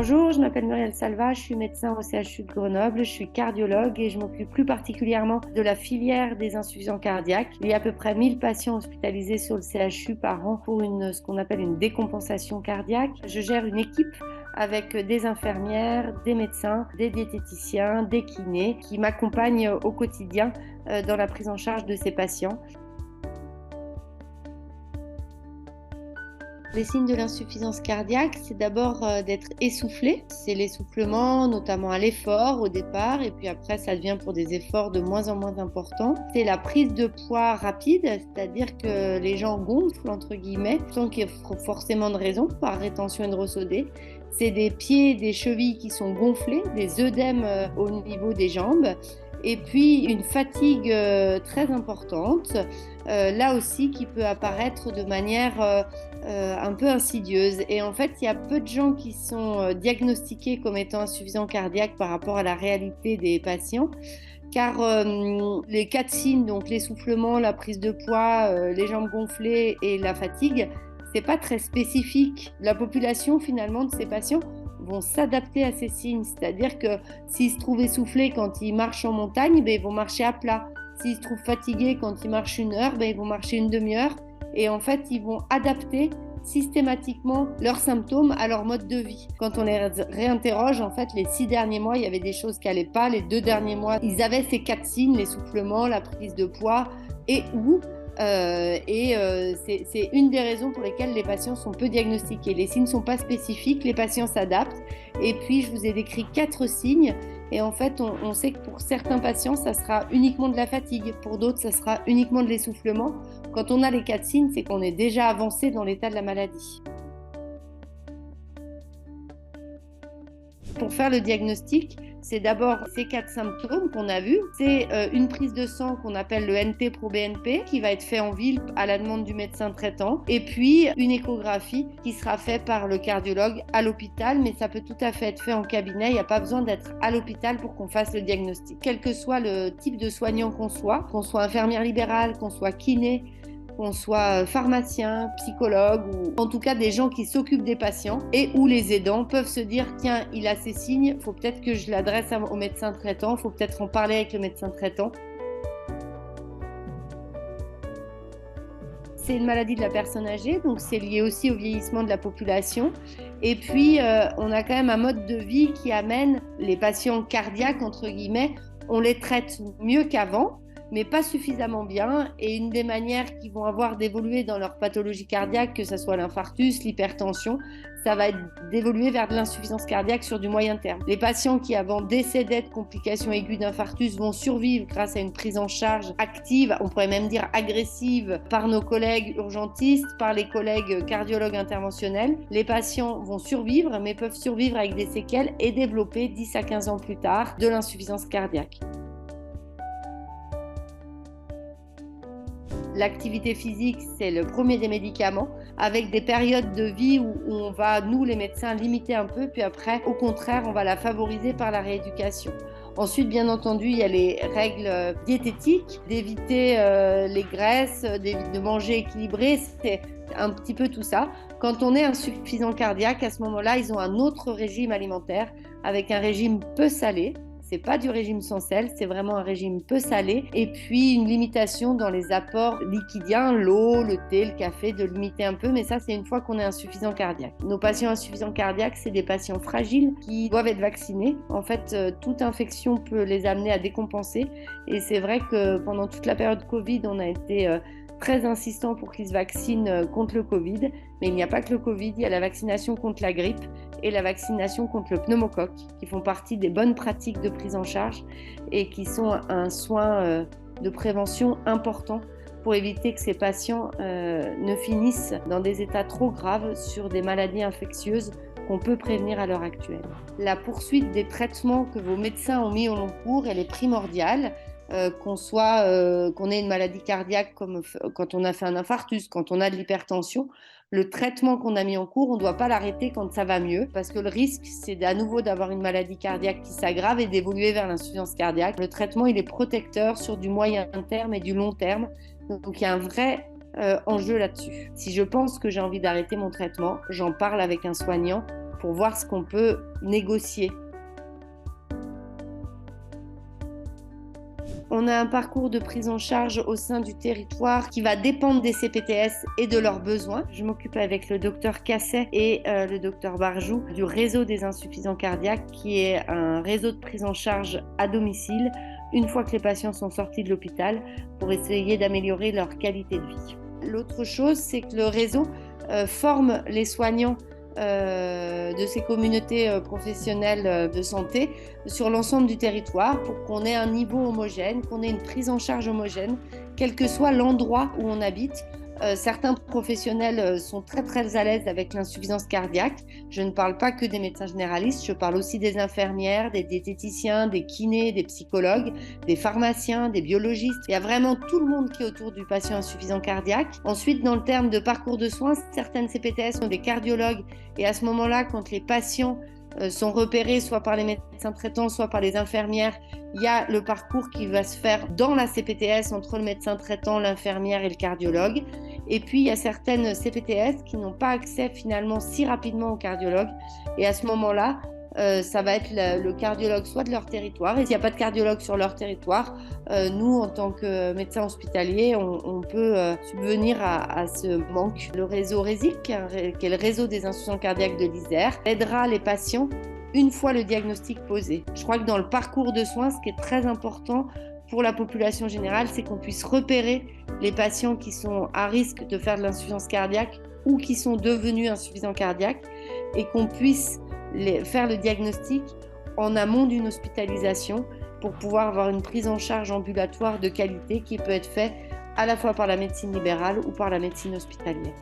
Bonjour, je m'appelle Muriel Salva, je suis médecin au CHU de Grenoble, je suis cardiologue et je m'occupe plus particulièrement de la filière des insuffisants cardiaques. Il y a à peu près 1000 patients hospitalisés sur le CHU par an pour ce qu'on appelle une décompensation cardiaque. Je gère une équipe avec des infirmières, des médecins, des diététiciens, des kinés qui m'accompagnent au quotidien dans la prise en charge de ces patients. Les signes de l'insuffisance cardiaque, c'est d'abord d'être essoufflé. C'est l'essoufflement, notamment à l'effort au départ, et puis après, ça devient pour des efforts de moins en moins importants. C'est la prise de poids rapide, c'est-à-dire que les gens gonflent, entre guillemets, sans qu'il y ait forcément de raison, par rétention hydrosodée. C'est des pieds, des chevilles qui sont gonflés, des œdèmes au niveau des jambes. Et puis une fatigue très importante, là aussi qui peut apparaître de manière un peu insidieuse. Et en fait, il y a peu de gens qui sont diagnostiqués comme étant insuffisants cardiaques par rapport à la réalité des patients. Car les 4 signes, donc l'essoufflement, la prise de poids, les jambes gonflées et la fatigue, c'est pas très spécifique. La population finalement de ces patients vont s'adapter à ces signes, c'est-à-dire que s'ils se trouvent essoufflés quand ils marchent en montagne, ben, ils vont marcher à plat. S'ils se trouvent fatigués quand ils marchent 1 heure, ben, ils vont marcher une demi-heure. Et en fait, ils vont adapter systématiquement leurs symptômes à leur mode de vie. Quand on les réinterroge, en fait, les 6 derniers mois, il y avait des choses qui n'allaient pas. Les 2 derniers mois, ils avaient ces 4 signes, l'essoufflement, la prise de poids c'est une des raisons pour lesquelles les patients sont peu diagnostiqués. Les signes ne sont pas spécifiques, les patients s'adaptent. Et puis, je vous ai décrit 4 signes. Et en fait, on sait que pour certains patients, ça sera uniquement de la fatigue. Pour d'autres, ça sera uniquement de l'essoufflement. Quand on a les 4 signes, c'est qu'on est déjà avancé dans l'état de la maladie. Pour faire le diagnostic, c'est d'abord ces 4 symptômes qu'on a vus. C'est une prise de sang qu'on appelle le NT-proBNP qui va être fait en ville à la demande du médecin traitant. Et puis une échographie qui sera faite par le cardiologue à l'hôpital, mais ça peut tout à fait être fait en cabinet. Il n'y a pas besoin d'être à l'hôpital pour qu'on fasse le diagnostic. Quel que soit le type de soignant qu'on soit infirmière libérale, qu'on soit kiné, qu'on soit pharmacien, psychologue ou en tout cas des gens qui s'occupent des patients et où les aidants peuvent se dire tiens, il a ces signes, il faut peut-être que je l'adresse au médecin traitant, il faut peut-être en parler avec le médecin traitant. C'est une maladie de la personne âgée, donc c'est lié aussi au vieillissement de la population. Et puis, on a quand même un mode de vie qui amène les patients cardiaques, entre guillemets, on les traite mieux qu'avant, mais pas suffisamment bien. Et une des manières qu'ils vont avoir d'évoluer dans leur pathologie cardiaque, que ce soit l'infarctus, l'hypertension, ça va être d'évoluer vers de l'insuffisance cardiaque sur du moyen terme. Les patients qui avant décédaient de complications aiguës d'infarctus vont survivre grâce à une prise en charge active, on pourrait même dire agressive, par nos collègues urgentistes, par les collègues cardiologues interventionnels. Les patients vont survivre, mais peuvent survivre avec des séquelles et développer 10 à 15 ans plus tard de l'insuffisance cardiaque. L'activité physique, c'est le premier des médicaments, avec des périodes de vie où on va, nous les médecins, limiter un peu, puis après, au contraire, on va la favoriser par la rééducation. Ensuite, bien entendu, il y a les règles diététiques, d'éviter les graisses, de manger équilibré, c'est un petit peu tout ça. Quand on est insuffisant cardiaque, à ce moment-là, ils ont un autre régime alimentaire, avec un régime peu salé. C'est pas du régime sans sel, c'est vraiment un régime peu salé. Et puis une limitation dans les apports liquidiens, l'eau, le thé, le café, de limiter un peu. Mais ça, c'est une fois qu'on est insuffisant cardiaque. Nos patients insuffisants cardiaques, c'est des patients fragiles qui doivent être vaccinés. En fait, toute infection peut les amener à décompenser. Et c'est vrai que pendant toute la période Covid, on a été très insistant pour qu'ils se vaccinent contre le Covid. Mais il n'y a pas que le Covid, il y a la vaccination contre la grippe et la vaccination contre le pneumocoque, qui font partie des bonnes pratiques de prise en charge et qui sont un soin de prévention important pour éviter que ces patients ne finissent dans des états trop graves sur des maladies infectieuses qu'on peut prévenir à l'heure actuelle. La poursuite des traitements que vos médecins ont mis au long cours, elle est primordiale. Qu'on ait une maladie cardiaque comme quand on a fait un infarctus, quand on a de l'hypertension, le traitement qu'on a mis en cours, on ne doit pas l'arrêter quand ça va mieux, parce que le risque, c'est à nouveau d'avoir une maladie cardiaque qui s'aggrave et d'évoluer vers l'insuffisance cardiaque. Le traitement, il est protecteur sur du moyen terme et du long terme, donc il y a un vrai enjeu là-dessus. Si je pense que j'ai envie d'arrêter mon traitement, j'en parle avec un soignant pour voir ce qu'on peut négocier. On a un parcours de prise en charge au sein du territoire qui va dépendre des CPTS et de leurs besoins. Je m'occupe avec le docteur Casset et le docteur Barjou du réseau des insuffisants cardiaques, qui est un réseau de prise en charge à domicile une fois que les patients sont sortis de l'hôpital pour essayer d'améliorer leur qualité de vie. L'autre chose, c'est que le réseau forme les soignants de ces communautés professionnelles de santé sur l'ensemble du territoire pour qu'on ait un niveau homogène, qu'on ait une prise en charge homogène, quel que soit l'endroit où on habite. Certains professionnels sont très très à l'aise avec l'insuffisance cardiaque. Je ne parle pas que des médecins généralistes, je parle aussi des infirmières, des diététiciens, des kinés, des psychologues, des pharmaciens, des biologistes. Il y a vraiment tout le monde qui est autour du patient insuffisant cardiaque. Ensuite, dans le terme de parcours de soins, certaines CPTS ont des cardiologues et à ce moment-là, quand les patients sont repérés soit par les médecins traitants, soit par les infirmières, il y a le parcours qui va se faire dans la CPTS entre le médecin traitant, l'infirmière et le cardiologue. Et puis, il y a certaines CPTS qui n'ont pas accès finalement si rapidement au cardiologue. Et à ce moment-là, ça va être le cardiologue soit de leur territoire. Et s'il n'y a pas de cardiologue sur leur territoire, nous, en tant que médecins hospitaliers, on peut subvenir à ce manque. Le réseau RESIC, qui est le réseau des insuffisants cardiaques de l'Isère, aidera les patients une fois le diagnostic posé. Je crois que dans le parcours de soins, ce qui est très important pour la population générale, c'est qu'on puisse repérer les patients qui sont à risque de faire de l'insuffisance cardiaque ou qui sont devenus insuffisants cardiaques et qu'on puisse faire le diagnostic en amont d'une hospitalisation pour pouvoir avoir une prise en charge ambulatoire de qualité qui peut être faite à la fois par la médecine libérale ou par la médecine hospitalière.